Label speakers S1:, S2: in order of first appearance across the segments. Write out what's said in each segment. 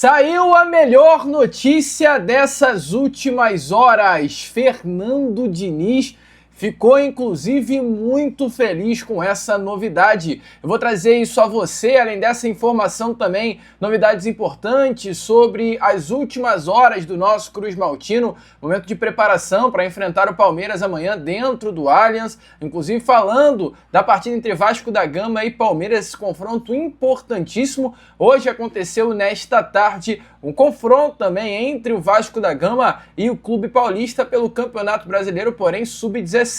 S1: Saiu a melhor notícia dessas últimas horas. Fernando Diniz ficou, inclusive, muito feliz com essa novidade. Eu vou trazer isso a você, além dessa informação também, novidades importantes sobre as últimas horas do nosso Cruz Maltino, momento de preparação para enfrentar o Palmeiras amanhã dentro do Allianz, inclusive falando da partida entre Vasco da Gama e Palmeiras, esse confronto importantíssimo. Hoje aconteceu nesta tarde um confronto também entre o Vasco da Gama e o Clube Paulista pelo Campeonato Brasileiro, porém sub-17.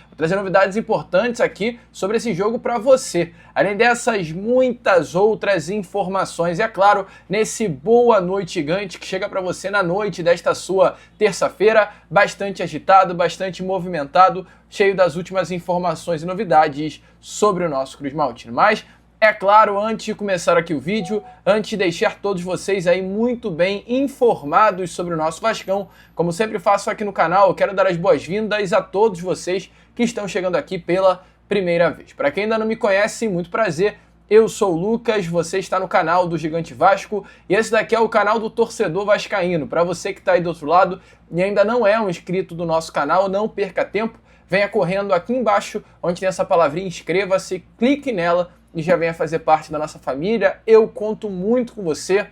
S1: Vou trazer novidades importantes aqui sobre esse jogo para você. Além dessas, muitas outras informações. E é claro, nesse Boa Noite Gigante que chega para você na noite desta sua terça-feira, bastante agitado, bastante movimentado, cheio das últimas informações e novidades sobre o nosso Cruz Maltino. Mas é claro, antes de começar aqui o vídeo, antes de deixar todos vocês aí muito bem informados sobre o nosso Vascão, como sempre faço aqui no canal, eu quero dar as boas-vindas a todos vocês que estão chegando aqui pela primeira vez. Para quem ainda não me conhece, muito prazer, eu sou o Lucas, você está no canal do Gigante Vasco e esse daqui é o canal do Torcedor Vascaíno. Para você que está aí do outro lado e ainda não é um inscrito do nosso canal, não perca tempo, venha correndo aqui embaixo, onde tem essa palavrinha inscreva-se, clique nela e já venha fazer parte da nossa família. Eu conto muito com você,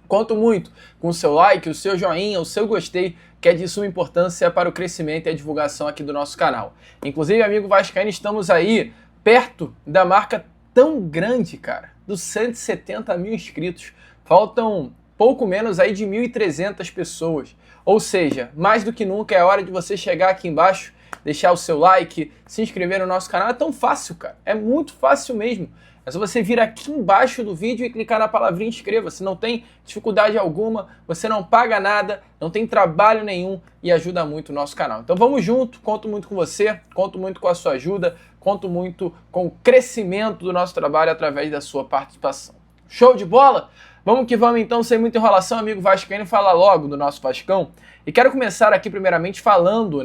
S1: conto muito com o seu like, o seu joinha, o seu gostei, que é de suma importância para o crescimento e a divulgação aqui do nosso canal. Inclusive, amigo vascaíno, estamos aí perto da marca tão grande, cara, dos 170 mil inscritos. Faltam pouco menos aí de 1.300 pessoas. Ou seja, mais do que nunca é hora de você chegar aqui embaixo, deixar o seu like, se inscrever no nosso canal. É tão fácil, cara. É muito fácil mesmo. É só você vir aqui embaixo do vídeo e clicar na palavrinha inscreva-se. Não tem dificuldade alguma, você não paga nada, não tem trabalho nenhum e ajuda muito o nosso canal. Então vamos junto, conto muito com você, conto muito com a sua ajuda, conto muito com o crescimento do nosso trabalho através da sua participação. Show de bola? Vamos que vamos então, sem muita enrolação, amigo vascaíno, falar logo do nosso Vascão. E quero começar aqui primeiramente falando,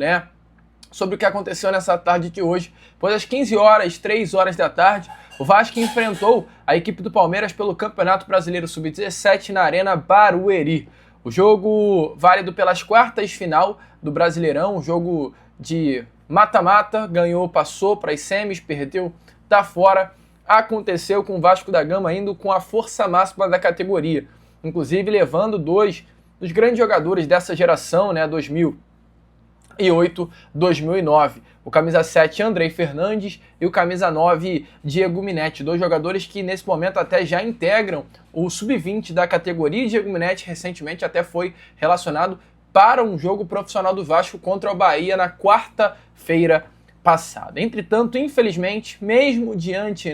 S1: sobre o que aconteceu nessa tarde de hoje, pois às 15 horas, 3 horas da tarde, o Vasco enfrentou a equipe do Palmeiras pelo Campeonato Brasileiro Sub-17 na Arena Barueri. O jogo válido pelas quartas de final do Brasileirão, um jogo de mata-mata, ganhou, passou para as semis, perdeu, tá fora. Aconteceu com o Vasco da Gama indo com a força máxima da categoria, inclusive levando dois dos grandes jogadores dessa geração, 2008, 2009. O camisa 7, Andrei Fernandes, e o camisa 9, Diego Minetti. Dois jogadores que nesse momento até já integram o sub-20 da categoria. Diego Minetti recentemente até foi relacionado para um jogo profissional do Vasco contra o Bahia na quarta-feira passada. Entretanto, infelizmente, mesmo diante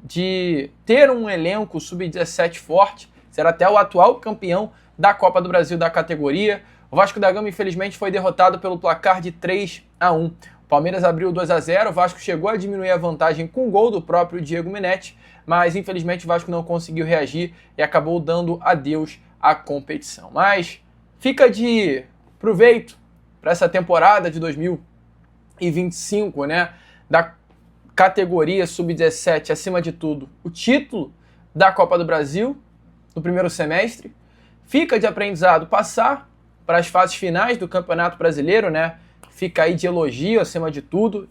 S1: de ter um elenco sub-17 forte, será até o atual campeão da Copa do Brasil da categoria, o Vasco da Gama, infelizmente, foi derrotado pelo placar de 3-1. O Palmeiras abriu 2-0, o Vasco chegou a diminuir a vantagem com o gol do próprio Diego Minetti, mas, infelizmente, o Vasco não conseguiu reagir e acabou dando adeus à competição. Mas fica de proveito para essa temporada de 2025, da categoria Sub-17, acima de tudo, o título da Copa do Brasil no primeiro semestre. Fica de aprendizado passar para as fases finais do Campeonato Brasileiro, Fica aí de elogio acima de tudo.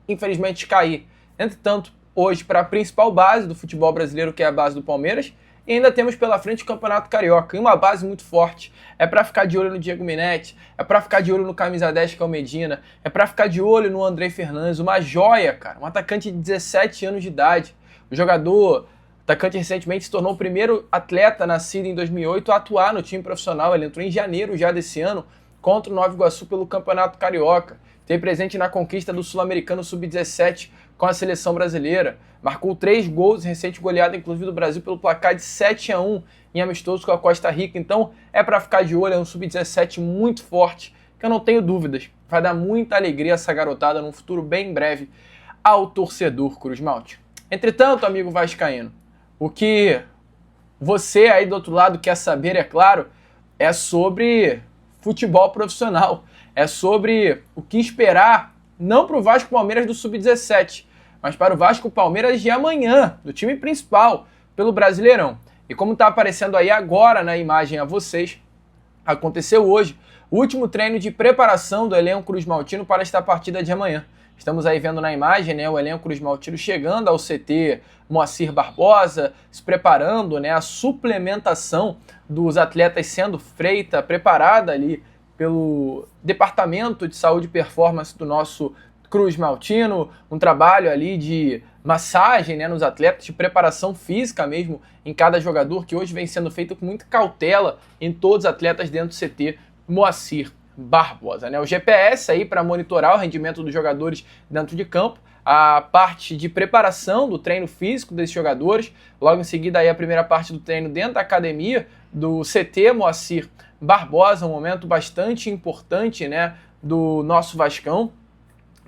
S1: Infelizmente cair, entretanto, hoje para a principal base do futebol brasileiro, que é a base do Palmeiras, e ainda temos pela frente o Campeonato Carioca, e uma base muito forte. É para ficar de olho no Diego Minetti, é para ficar de olho no camisa 10, que é o Medina, é para ficar de olho no Andrei Fernandes, uma joia, cara, um atacante de 17 anos de idade. O atacante recentemente se tornou o primeiro atleta nascido em 2008 a atuar no time profissional. Ele entrou em janeiro já desse ano contra o Nova Iguaçu pelo Campeonato Carioca. Esteve presente na conquista do Sul-Americano Sub-17 com a seleção brasileira. Marcou 3 gols, recente goleada inclusive do Brasil pelo placar de 7-1 em amistoso com a Costa Rica. Então é para ficar de olho, é um Sub-17 muito forte, que eu não tenho dúvidas, vai dar muita alegria essa garotada num futuro bem breve ao torcedor Cruz Maltino. Entretanto, amigo vascaíno, o que você aí do outro lado quer saber, é claro, é sobre futebol profissional. É sobre o que esperar, não para o Vasco Palmeiras do Sub-17, mas para o Vasco Palmeiras de amanhã, do time principal, pelo Brasileirão. E como está aparecendo aí agora na imagem a vocês, aconteceu hoje o último treino de preparação do elenco cruzmaltino para esta partida de amanhã. Estamos aí vendo na imagem, né, o elenco cruzmaltino chegando ao CT Moacir Barbosa, se preparando, né, a suplementação dos atletas sendo feita, preparada ali pelo Departamento de Saúde e Performance do nosso cruzmaltino, um trabalho ali de massagem, né, nos atletas, de preparação física mesmo em cada jogador, que hoje vem sendo feito com muita cautela em todos os atletas dentro do CT Moacir Barbosa, né? O GPS aí para monitorar o rendimento dos jogadores dentro de campo, a parte de preparação do treino físico desses jogadores, logo em seguida aí a primeira parte do treino dentro da academia do CT Moacir Barbosa, um momento bastante importante, né, do nosso Vascão.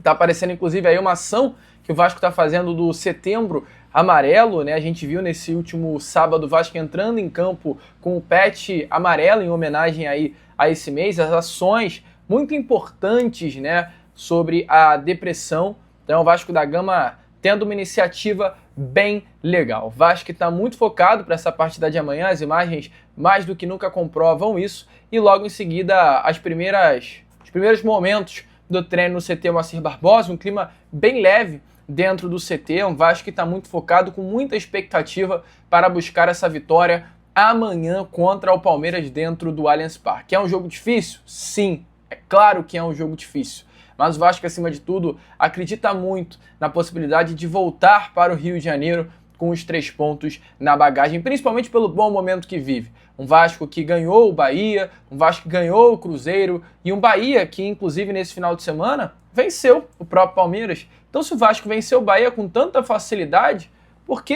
S1: Tá aparecendo inclusive aí uma ação que o Vasco está fazendo do Setembro Amarelo, né? A gente viu nesse último sábado o Vasco entrando em campo com o pet amarelo em homenagem aí a esse mês, as ações muito importantes, né, sobre a depressão. Então o Vasco da Gama tendo uma iniciativa bem legal. O Vasco está muito focado para essa partida de amanhã, as imagens mais do que nunca comprovam isso, e logo em seguida os primeiros momentos do treino no CT Moacir Barbosa, um clima bem leve dentro do CT, um Vasco que está muito focado, com muita expectativa para buscar essa vitória amanhã contra o Palmeiras dentro do Allianz Parque. É um jogo difícil? Sim, é claro que é um jogo difícil, mas o Vasco, acima de tudo, acredita muito na possibilidade de voltar para o Rio de Janeiro com os 3 pontos na bagagem, principalmente pelo bom momento que vive. Um Vasco que ganhou o Bahia, um Vasco que ganhou o Cruzeiro, e um Bahia que, inclusive, nesse final de semana, venceu o próprio Palmeiras. Então, se o Vasco venceu o Bahia com tanta facilidade, por que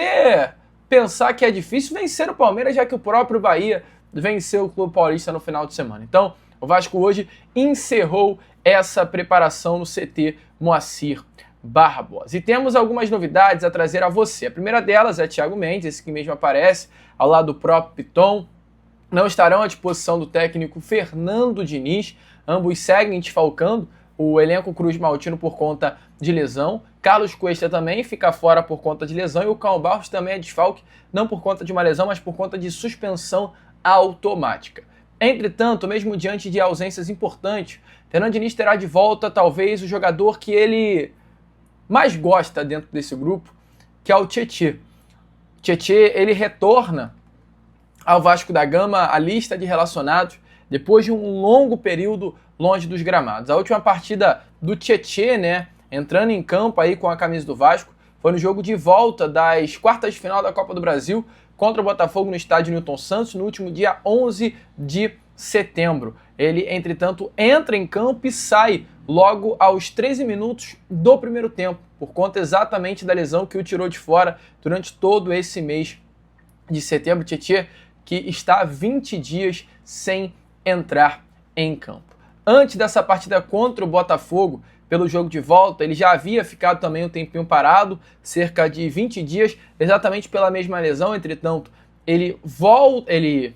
S1: pensar que é difícil vencer o Palmeiras, já que o próprio Bahia venceu o Clube Paulista no final de semana? Então, o Vasco hoje encerrou essa preparação no CT Moacir Barbosa. E temos algumas novidades a trazer a você. A primeira delas é Thiago Mendes, esse que mesmo aparece ao lado do próprio Piton. Não estarão à disposição do técnico Fernando Diniz. Ambos seguem desfalcando o elenco cruzmaltino por conta de lesão. Carlos Cuesta também fica fora por conta de lesão, e o Cão Barros também é desfalque, não por conta de uma lesão, mas por conta de suspensão automática. Entretanto, mesmo diante de ausências importantes, Fernando Diniz terá de volta talvez o jogador que ele mais gosta dentro desse grupo, que é o Tietê. Tietê, ele retorna ao Vasco da Gama a lista de relacionados depois de um longo período longe dos gramados. A última partida do Tietê, né, entrando em campo aí com a camisa do Vasco, foi no jogo de volta das quartas de final da Copa do Brasil contra o Botafogo no estádio Newton Santos, no último dia 11 de setembro. Ele, entretanto, entra em campo e sai logo aos 13 minutos do primeiro tempo, por conta exatamente da lesão que o tirou de fora durante todo esse mês de setembro. Tietê, que está há 20 dias sem entrar em campo. Antes dessa partida contra o Botafogo, pelo jogo de volta, ele já havia ficado também um tempinho parado, cerca de 20 dias, exatamente pela mesma lesão. Entretanto, ele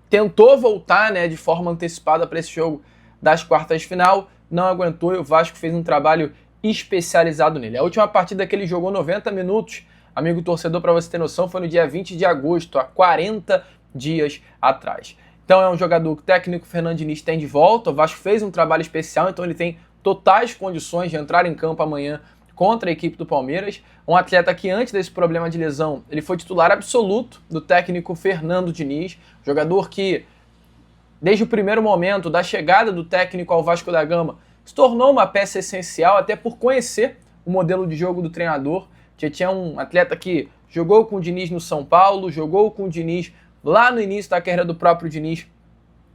S1: tentou voltar, né, de forma antecipada para esse jogo das quartas de final, não aguentou, e o Vasco fez um trabalho especializado nele. A última partida que ele jogou 90 minutos, amigo torcedor, para você ter noção, foi no dia 20 de agosto, há 40 dias atrás. Então é um jogador que o técnico Fernando Diniz tem de volta. O Vasco fez um trabalho especial, então ele tem totais condições de entrar em campo amanhã contra a equipe do Palmeiras. Um atleta que antes desse problema de lesão, ele foi titular absoluto do técnico Fernando Diniz, jogador que desde o primeiro momento da chegada do técnico ao Vasco da Gama se tornou uma peça essencial, até por conhecer o modelo de jogo do treinador. Tietê é um atleta que jogou com o Diniz no São Paulo, jogou com o Diniz lá no início da carreira do próprio Diniz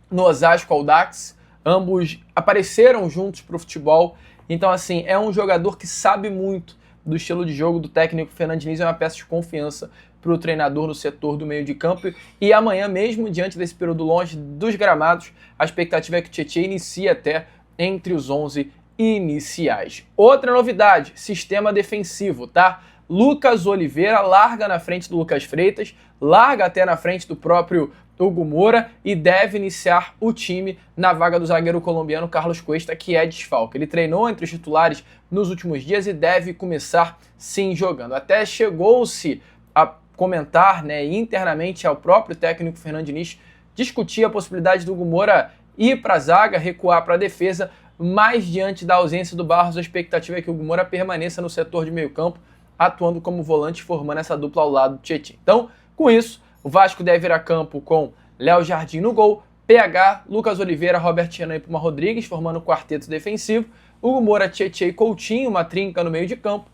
S1: no Osasco Audax. Ambos apareceram juntos para o futebol. Então, assim, é um jogador que sabe muito do estilo de jogo do técnico Fernando Diniz, é uma peça de confiança para o treinador no setor do meio de campo. E amanhã, mesmo diante desse período longe dos gramados, a expectativa é que o Tietê inicie até entre os 11 iniciais. Outra novidade, sistema defensivo, tá? Lucas Oliveira larga na frente do Lucas Freitas, larga até na frente do próprio Hugo Moura e deve iniciar o time na vaga do zagueiro colombiano Carlos Cuesta, que é desfalque. Ele treinou entre os titulares nos últimos dias e deve começar sim jogando. Até chegou-se a comentar, né, internamente ao próprio técnico Fernando Diniz, discutir a possibilidade do Hugo Moura ir para a zaga, recuar para a defesa, mas diante da ausência do Barros, a expectativa é que o Hugo Moura permaneça no setor de meio campo, atuando como volante, formando essa dupla ao lado do Tietchan. Então, com isso, o Vasco deve ir a campo com Léo Jardim no gol, PH, Lucas Oliveira, Robert Renan e Puma Rodrigues, formando o quarteto defensivo, Hugo Moura, Tietchan e Coutinho, uma trinca no meio de campo,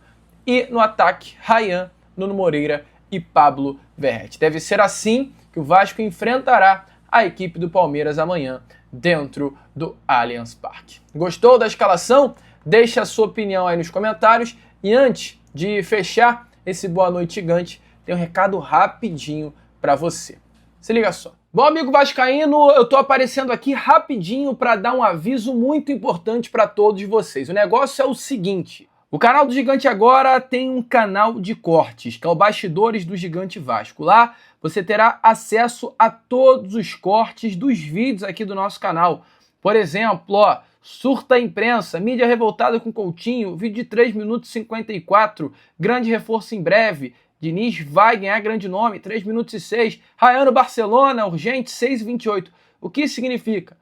S1: e no ataque, Ryan, Nuno Moreira e Pablo Verratti. Deve ser assim que o Vasco enfrentará a equipe do Palmeiras amanhã dentro do Allianz Parque. Gostou da escalação? Deixa a sua opinião aí nos comentários. E antes de fechar esse Boa Noite Gigante, tem um recado rapidinho para você. Se liga só. Bom, amigo vascaíno, eu tô aparecendo aqui rapidinho para dar um aviso muito importante para todos vocês. O negócio é o seguinte: o canal do Gigante agora tem um canal de cortes, que é o Bastidores do Gigante Vasco. Lá você terá acesso a todos os cortes dos vídeos aqui do nosso canal. Por exemplo, ó, surta a imprensa, mídia revoltada com Coutinho, vídeo de 3 minutos e 54, grande reforço em breve, Diniz vai ganhar grande nome, 3 minutos e 6, Raiano Barcelona, urgente, 6 e 28. O que isso significa?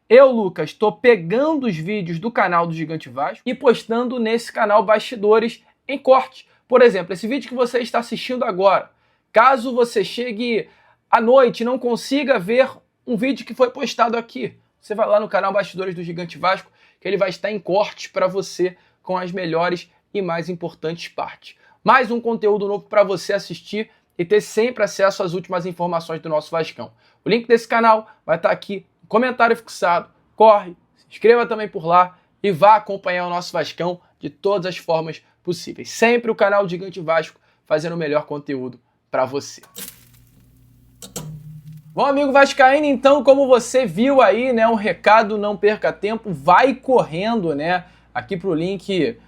S1: Eu, Lucas, estou pegando os vídeos do canal do Gigante Vasco e postando nesse canal Bastidores em corte. Por exemplo, esse vídeo que você está assistindo agora. Caso você chegue à noite e não consiga ver um vídeo que foi postado aqui, você vai lá no canal Bastidores do Gigante Vasco, que ele vai estar em corte para você com as melhores e mais importantes partes. Mais um conteúdo novo para você assistir e ter sempre acesso às últimas informações do nosso Vascão. O link desse canal vai estar aqui no comentário fixado. Corre, se inscreva também por lá e vá acompanhar o nosso Vascão de todas as formas possíveis. Sempre o canal Gigante Vasco fazendo o melhor conteúdo para você. Bom, amigo vascaíno, então, como você viu aí, né, um recado, não perca tempo, vai correndo, né, aqui pro link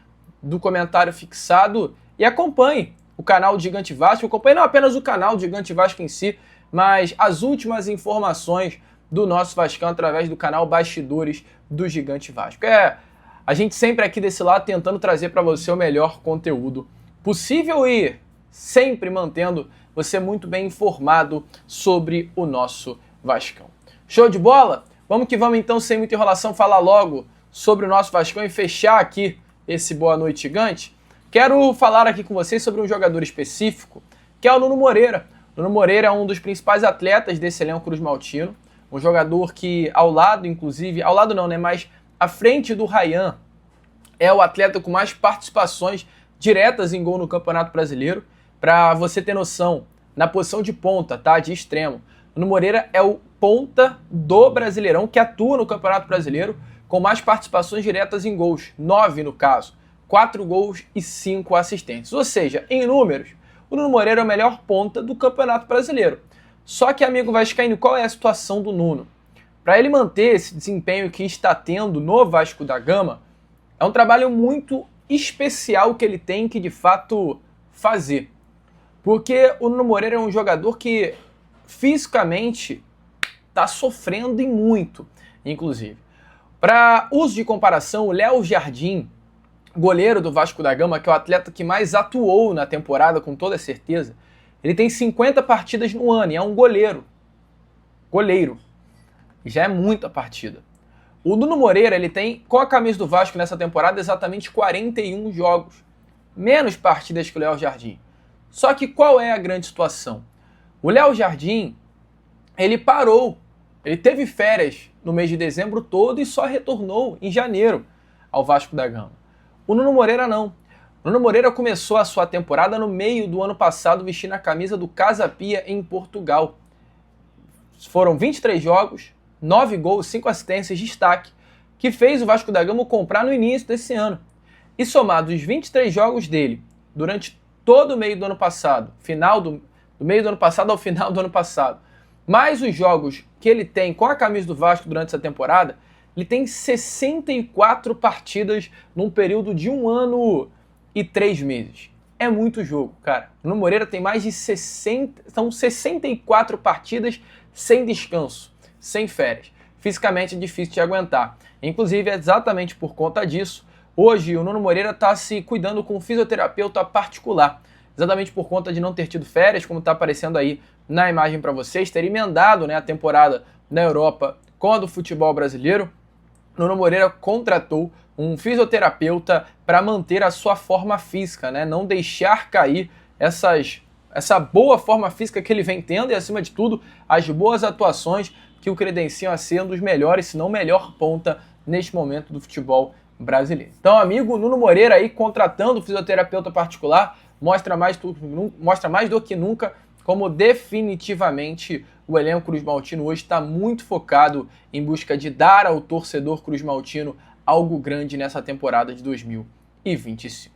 S1: do comentário fixado e acompanhe o canal do Gigante Vasco, acompanhe não apenas o canal do Gigante Vasco em si, mas as últimas informações do nosso Vascão através do canal Bastidores do Gigante Vasco. A gente sempre aqui desse lado tentando trazer para você o melhor conteúdo possível e sempre mantendo você muito bem informado sobre o nosso Vascão. Show de bola? Vamos que vamos então, sem muita enrolação, falar logo sobre o nosso Vascão e fechar aqui esse Boa Noite Gigante. Quero falar aqui com vocês sobre um jogador específico, que é o Nuno Moreira. O Nuno Moreira é um dos principais atletas desse elenco cruzmaltino, um jogador que ao lado, inclusive, ao lado não, né, mas à frente do Ryan, é o atleta com mais participações diretas em gol no Campeonato Brasileiro. Para você ter noção, na posição de ponta, tá, de extremo, o Nuno Moreira é o ponta do Brasileirão que atua no Campeonato Brasileiro com mais participações diretas em gols, 9 no caso, 4 gols e 5 assistências. Ou seja, em números, o Nuno Moreira é o melhor ponta do Campeonato Brasileiro. Só que, amigo vascaíno, qual é a situação do Nuno? Para ele manter esse desempenho que está tendo no Vasco da Gama, é um trabalho muito especial que ele tem que, de fato, fazer. Porque o Nuno Moreira é um jogador que, fisicamente, está sofrendo e muito, inclusive. Para uso de comparação, o Léo Jardim, goleiro do Vasco da Gama, que é o atleta que mais atuou na temporada, com toda certeza, ele tem 50 partidas no ano e é um goleiro. Goleiro. Já é muita partida. O Nuno Moreira, ele tem, com a camisa do Vasco nessa temporada, exatamente 41 jogos. Menos partidas que o Léo Jardim. Só que qual é a grande situação? O Léo Jardim, ele parou. Ele teve férias no mês de dezembro todo e só retornou em janeiro ao Vasco da Gama. O Nuno Moreira não. O Nuno Moreira começou a sua temporada no meio do ano passado vestindo a camisa do Casa Pia em Portugal. Foram 23 jogos, 9 gols, 5 assistências, destaque, que fez o Vasco da Gama comprar no início desse ano. E somados os 23 jogos dele durante todo o meio do ano passado, do meio do ano passado ao final do ano passado, mais os jogos que ele tem com a camisa do Vasco durante essa temporada, ele tem 64 partidas num período de 1 ano e 3 meses. É muito jogo, cara. O Nuno Moreira tem mais de 64 partidas sem descanso, sem férias. Fisicamente é difícil de aguentar. Inclusive, é exatamente por conta disso, hoje o Nuno Moreira está se cuidando com um fisioterapeuta particular. exatamente por conta de não ter tido férias, como está aparecendo aí na imagem para vocês, ter emendado, né, a temporada na Europa com a do futebol brasileiro. Nuno Moreira contratou um fisioterapeuta para manter a sua forma física, né, não deixar cair essa boa forma física que ele vem tendo e, acima de tudo, as boas atuações que o credenciam a ser um dos melhores, se não melhor ponta neste momento do futebol brasileiro. Então, amigo, Nuno Moreira aí contratando fisioterapeuta particular mostra mais do que nunca como definitivamente o elenco cruzmaltino hoje está muito focado em busca de dar ao torcedor cruzmaltino algo grande nessa temporada de 2025.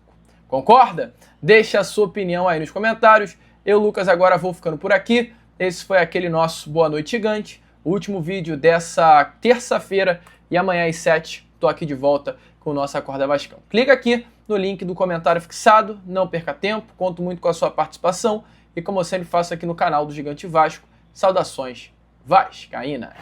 S1: Concorda? Deixa a sua opinião aí nos comentários. Eu, Lucas, agora vou ficando por aqui. Esse foi aquele nosso Boa Noite Gigante, o último vídeo dessa terça-feira, e amanhã às 7 tô aqui de volta com o nosso Acorda Vascão. Clica aqui no link do comentário fixado, não perca tempo, conto muito com a sua participação e, como eu sempre faço aqui no canal do Gigante Vasco, saudações vascaínas!